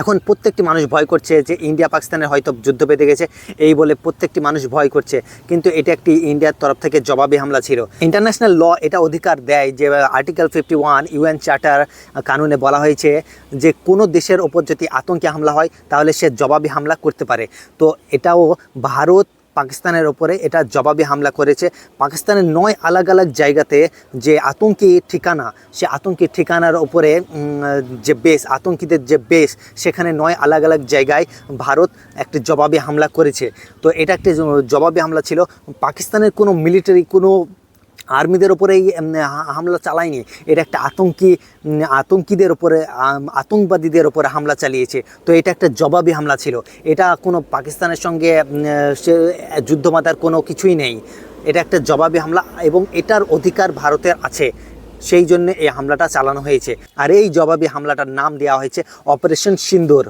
এখন প্রত্যেকটি মানুষ ভয় করছে যে ইন্ডিয়া পাকিস্তানের হয়তো যুদ্ধ বেঁধে গেছে, এই বলে প্রত্যেকটি মানুষ ভয় করছে, কিন্তু এটা একটি ইন্ডিয়ার তরফ থেকে জবাবি হামলা ছিল। ইন্টারন্যাশনাল ল এটা অধিকার দেয় যে আর্টিকেল 51 ইউএন চার্টার কানুনে বলা হয়েছে যে কোনো দেশের ওপর যদি আতঙ্কি হামলা হয় তাহলে সে জবাবি হামলা করতে পারে। তো এটাও ভারত পাকিস্তানের ওপরে এটা জবাবি হামলা করেছে। পাকিস্তানের 9 আলাগ আলাগ জায়গাতে যে আতঙ্কি ঠিকানা, সে আতঙ্কি ঠিকানার ওপরে যে বেস, আতঙ্কিদের যে বেস, সেখানে 9 আলাগ আলাগ জায়গায় ভারত একটি জবাবি হামলা করেছে। তো এটা একটি জবাবি হামলা ছিল। পাকিস্তানের কোনো মিলিটারি, কোনো আর্মিদের ওপরে এই হামলা চালায়নি, এটা একটা আতঙ্কিদের ওপরে, আতঙ্কবাদীদের ওপরে হামলা চালিয়েছে। তো এটা একটা জবাবি হামলা ছিল। এটা কোনো পাকিস্তানের সঙ্গে সে যুদ্ধ বাঁধার কোনো কিছুই নেই, এটা একটা জবাবি হামলা এবং এটার অধিকার ভারতের আছে, সেই জন্য এই হামলাটা চালানো হয়েছে। আর এই জবাবি হামলাটার নাম দেওয়া হয়েছে অপারেশন সিন্দুর।